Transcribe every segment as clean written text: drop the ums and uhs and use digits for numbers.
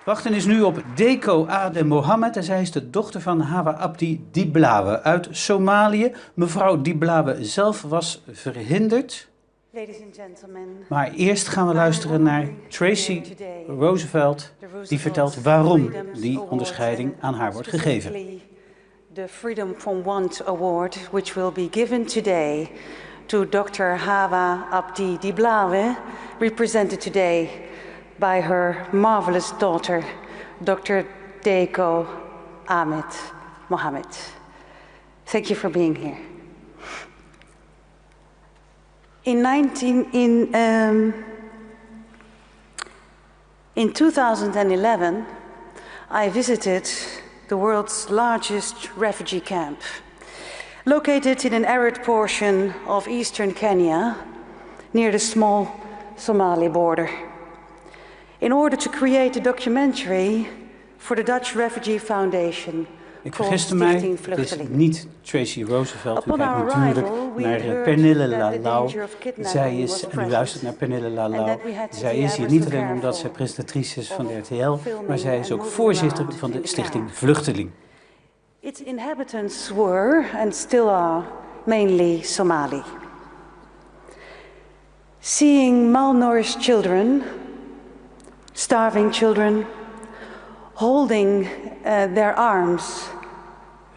Wachten is nu op Dego Aden Mohamed en zij is de dochter van Hawa Abdi Dhiblawe uit Somalië. Mevrouw Dhiblawe zelf was verhinderd. Maar eerst gaan we luisteren naar Tracy Roosevelt, die vertelt waarom die onderscheiding aan haar wordt gegeven. The Freedom from Want Award, which will be given today to Dr. Hawa Abdi Dhiblawe, represented today by her marvelous daughter, Dr. Dego Aden Mohamed. Thank you for being here. In 2011, I visited the world's largest refugee camp, located in an arid portion of eastern Kenya, near the small Somali border, in order to create a documentary for the Dutch Refugee Foundation. Ik vergiste mij, het is niet Tracy Roosevelt, u kijkt natuurlijk naar Penille La Lau. Zij is, en u luistert naar Penille La Lau, zij is hier niet alleen omdat zij presentatrice is van de RTL, maar zij is ook voorzitter van de stichting Vluchteling. Its inhabitants were, and still are, mainly Somali. Seeing malnourished children, starving children, holding their arms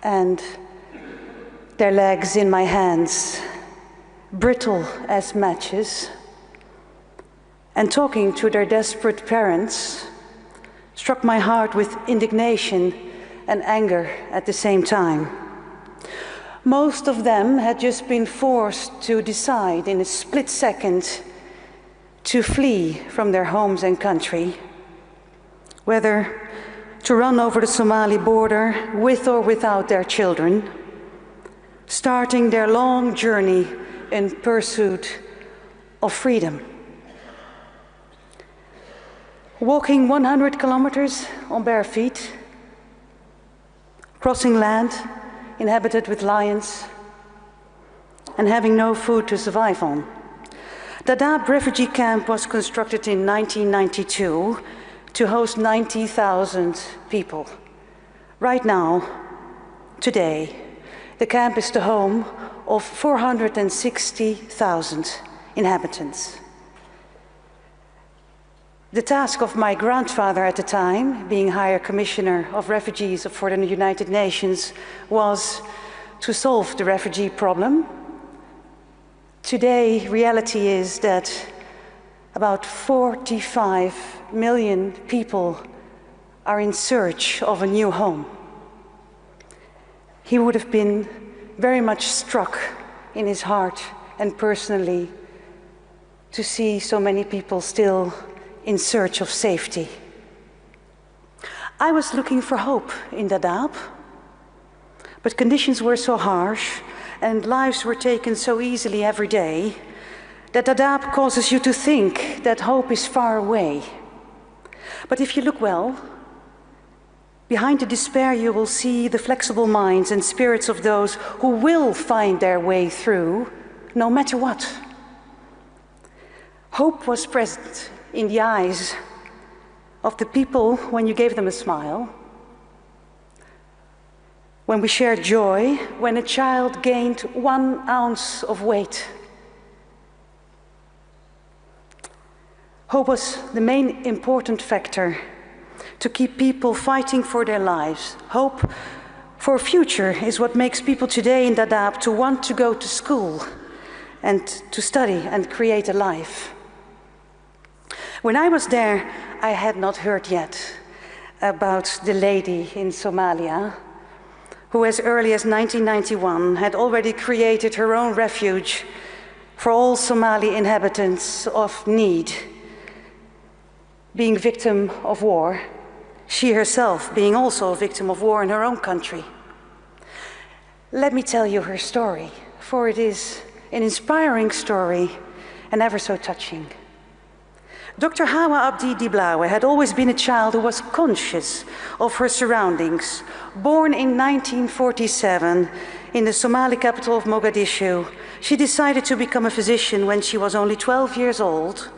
and their legs in my hands, brittle as matches, and talking to their desperate parents, struck my heart with indignation and anger at the same time. Most of them had just been forced to decide in a split second to flee from their homes and country, whether to run over the Somali border with or without their children, starting their long journey in pursuit of freedom. Walking 100 kilometers on bare feet, crossing land inhabited with lions, and having no food to survive on. Dadaab refugee camp was constructed in 1992 to host 90,000 people. Right now, today, the camp is the home of 460,000 inhabitants. The task of my grandfather at the time, being Higher Commissioner of Refugees for the United Nations, was to solve the refugee problem. Today, reality is that about 45 million people are in search of a new home. He would have been very much struck in his heart and personally to see so many people still in search of safety. I was looking for hope in Dadaab, but conditions were so harsh and lives were taken so easily every day that Dadaab causes you to think that hope is far away. But if you look well, behind the despair you will see the flexible minds and spirits of those who will find their way through, no matter what. Hope was present in the eyes of the people when you gave them a smile, when we shared joy, when a child gained 1 ounce of weight. Hope was the main important factor to keep people fighting for their lives. Hope for a future is what makes people today in Dadaab to want to go to school and to study and create a life. When I was there, I had not heard yet about the lady in Somalia who as early as 1991 had already created her own refuge for all Somali inhabitants of need, being victim of war, she herself being also a victim of war in her own country. Let me tell you her story, for it is an inspiring story and ever so touching. Dr. Hawa Abdi Dhiblawe had always been a child who was conscious of her surroundings. Born in 1947 in the Somali capital of Mogadishu, she decided to become a physician when she was only 12 years old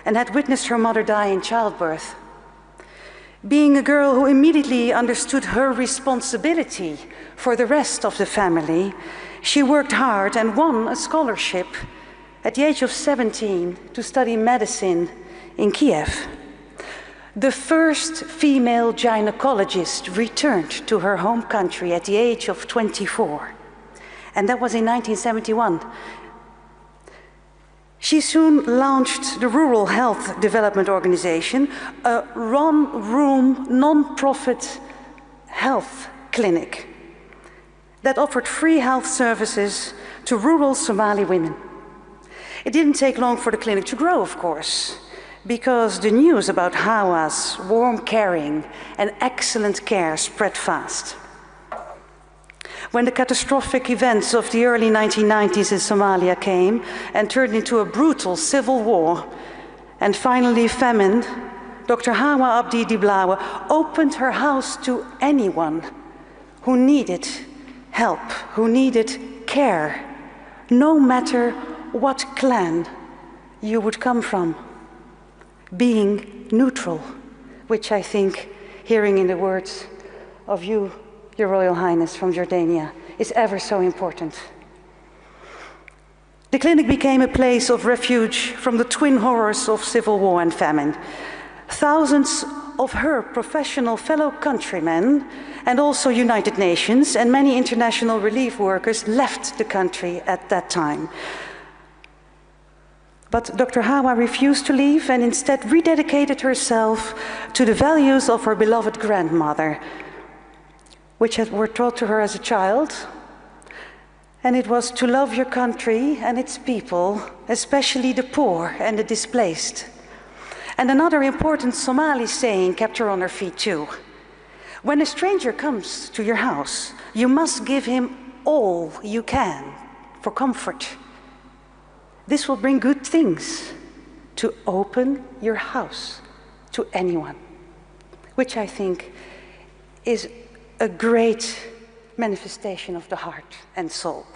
and had witnessed her mother die in childbirth. Being a girl who immediately understood her responsibility for the rest of the family, she worked hard and won a scholarship at the age of 17 to study medicine in Kiev. The first female gynecologist returned to her home country at the age of 24, and that was in 1971. She soon launched the Rural Health Development Organization, a one-room, non-profit health clinic that offered free health services to rural Somali women. It didn't take long for the clinic to grow, of course, because the news about Hawa's warm caring and excellent care spread fast. When the catastrophic events of the early 1990s in Somalia came and turned into a brutal civil war, and finally famine, Dr. Hawa Abdi Dhiblawe opened her house to anyone who needed help, who needed care, no matter what clan you would come from. Being neutral, which I think, hearing in the words of you, Your Royal Highness from Jordania, is ever so important. The clinic became a place of refuge from the twin horrors of civil war and famine. Thousands of her professional fellow countrymen and also United Nations and many international relief workers left the country at that time. But Dr. Hawa refused to leave and instead rededicated herself to the values of her beloved grandmother, which were taught to her as a child. And it was to love your country and its people, especially the poor and the displaced. And another important Somali saying kept her on her feet too. When a stranger comes to your house, you must give him all you can for comfort. This will bring good things to open your house to anyone, which I think is a great manifestation of the heart and soul.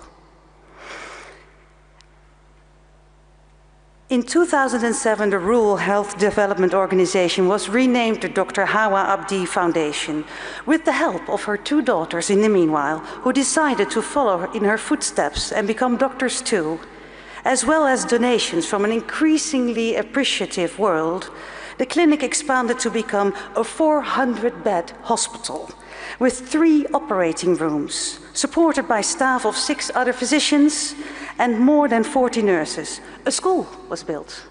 In 2007, the Rural Health Development Organization was renamed the Dr. Hawa Abdi Foundation, with the help of her two daughters in the meanwhile, who decided to follow in her footsteps and become doctors too. As well as donations from an increasingly appreciative world, the clinic expanded to become a 400-bed hospital with 3 operating rooms, supported by staff of 6 other physicians and more than 40 nurses. A school was built,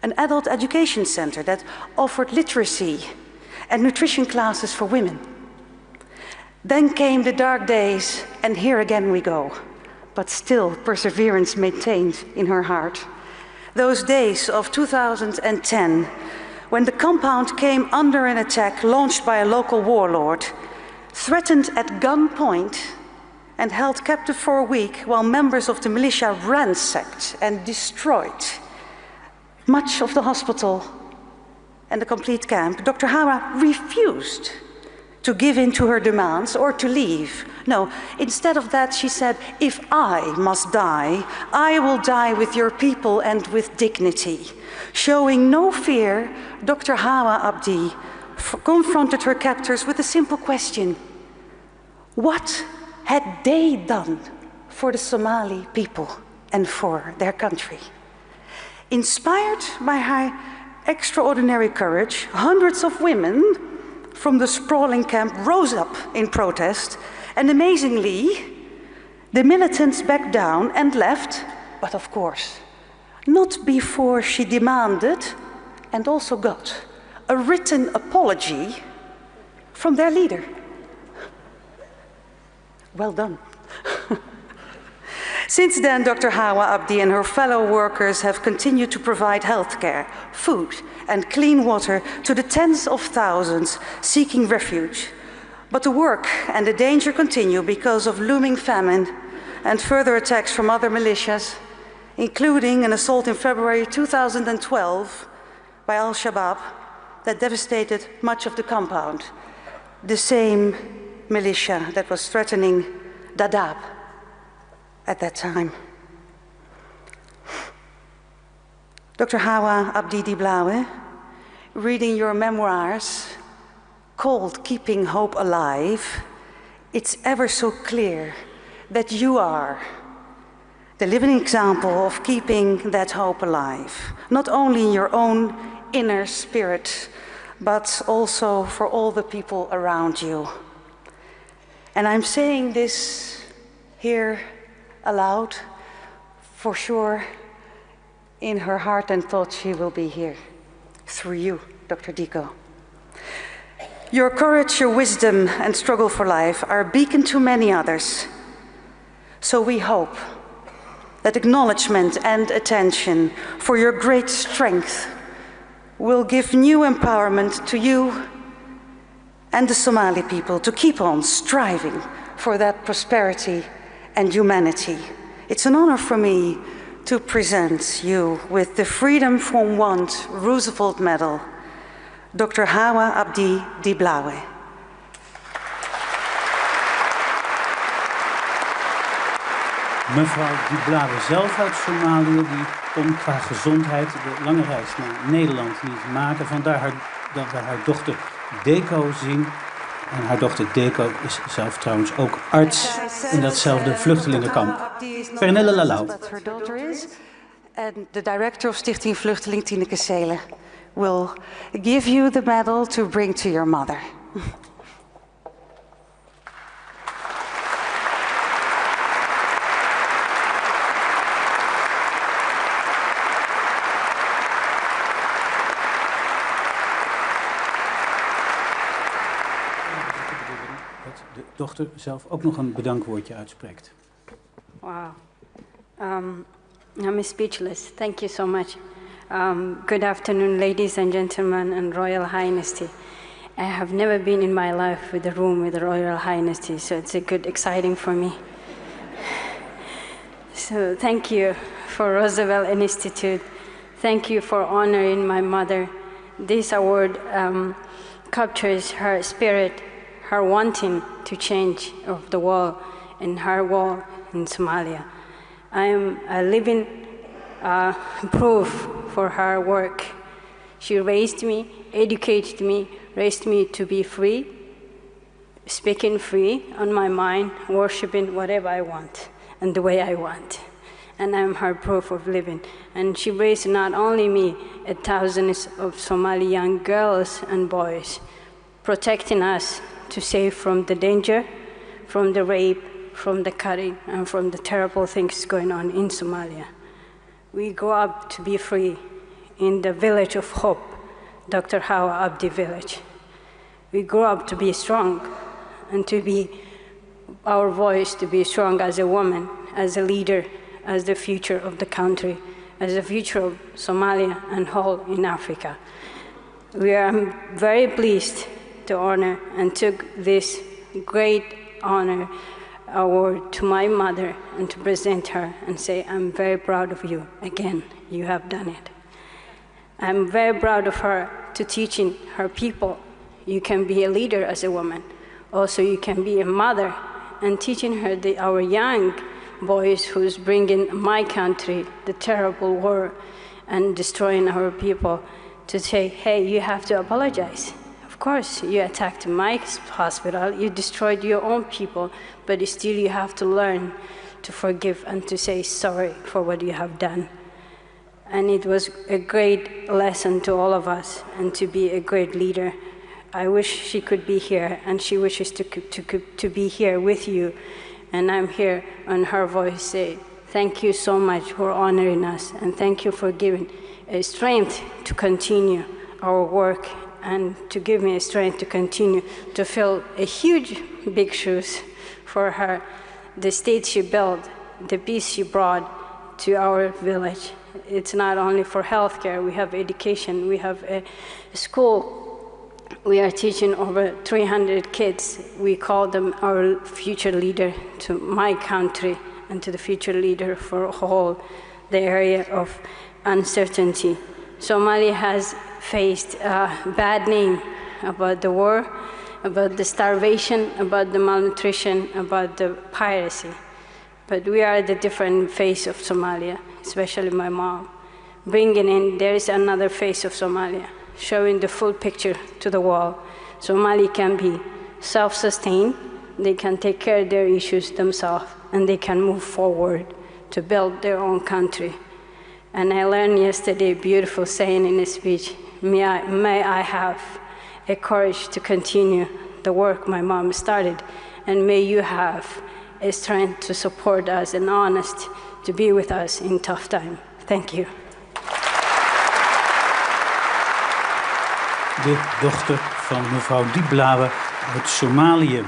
an adult education center that offered literacy and nutrition classes for women. Then came the dark days, and here again we go. But still perseverance maintained in her heart. Those days of 2010, when the compound came under an attack launched by a local warlord, threatened at gunpoint and held captive for a week while members of the militia ransacked and destroyed much of the hospital and the complete camp, Dr. Hawa refused to give in to her demands or to leave. No, instead of that, she said, if I must die, I will die with your people and with dignity. Showing no fear, Dr. Hawa Abdi confronted her captors with a simple question. What had they done for the Somali people and for their country? Inspired by her extraordinary courage, hundreds of women from the sprawling camp rose up in protest, and amazingly, the militants backed down and left, but of course, not before she demanded, and also got, a written apology from their leader. Well done. Since then, Dr. Hawa Abdi and her fellow workers have continued to provide healthcare, food, and clean water to the tens of thousands seeking refuge. But the work and the danger continue because of looming famine and further attacks from other militias, including an assault in February 2012 by Al-Shabaab that devastated much of the compound, the same militia that was threatening Dadaab at that time. Dr. Hawa Abdi Dhiblawe, reading your memoirs called Keeping Hope Alive, it's ever so clear that you are the living example of keeping that hope alive, not only in your own inner spirit, but also for all the people around you. And I'm saying this here aloud, for sure, in her heart and thought she will be here, through you, Dr. Dego. Your courage, your wisdom, and struggle for life are a beacon to many others. So we hope that acknowledgement and attention for your great strength will give new empowerment to you and the Somali people to keep on striving for that prosperity and humanity. It's an honor for me to present you with the Freedom from Want Roosevelt Medal, Dr. Hawa Abdi Dhiblawe. Mevrouw Dhiblawe zelf uit Somalië, die kon qua gezondheid de lange reis naar Nederland niet maken. Vandaar dat we haar dochter Dego zien. En haar dochter Dego is zelf trouwens ook arts in datzelfde vluchtelingenkamp. Penille La Lau. And the director of Stichting Vluchteling, Tineke Seelen, will give you the medal to bring to your mother. De dochter zelf ook nog een bedankwoordje uitspreekt. Wow. I'm speechless. Thank you so much. Good afternoon, ladies and gentlemen, and Royal Highness. I have never been in my life with a room with the Royal Highness, so it's a good, exciting for me. So thank you for Roosevelt Institute. Thank you for honoring my mother. This award captures her spirit, her wanting to change of the world and her war in Somalia. I am a living proof for her work. She raised me, educated me, raised me to be free, speaking free on my mind, worshiping whatever I want and the way I want. And I'm her proof of living. And she raised not only me, thousands of Somali young girls and boys, protecting us to save from the danger, from the rape, from the cutting, and from the terrible things going on in Somalia. We grow up to be free in the village of hope, Dr. Hawa Abdi village. We grow up to be strong and to be our voice, to be strong as a woman, as a leader, as the future of the country, as the future of Somalia and whole in Africa. We are very pleased to honor and took this great honor award to my mother and to present her and say, I'm very proud of you. Again, you have done it. I'm very proud of her to teaching her people. You can be a leader as a woman. Also, you can be a mother and teaching her our young boys who's bringing my country the terrible war and destroying our people to say, hey, you have to apologize. Of course, you attacked my hospital, you destroyed your own people, but still you have to learn to forgive and to say sorry for what you have done. And it was a great lesson to all of us and to be a great leader. I wish she could be here, and she wishes to be here with you. And I'm here on her voice say, thank you so much for honoring us, and thank you for giving strength to continue our work and to give me a strength to continue to fill a huge, big shoes for her. The state she built, the peace she brought to our village. It's not only for healthcare, we have education, we have a school. We are teaching over 300 kids. We call them our future leader to my country and to the future leader for all the area of uncertainty. Somalia has faced a bad name about the war, about the starvation, about the malnutrition, about the piracy. But we are the different face of Somalia, especially my mom, bringing in, there is another face of Somalia, showing the full picture to the world, Somali can be self-sustained, they can take care of their issues themselves, and they can move forward to build their own country. And I learned yesterday a beautiful saying in a speech, may I have a courage to continue the work my mom started, and may you have a strength to support us and honest to be with us in tough time. Thank you. De dochter van mevrouw Dhiblawe uit Somalië.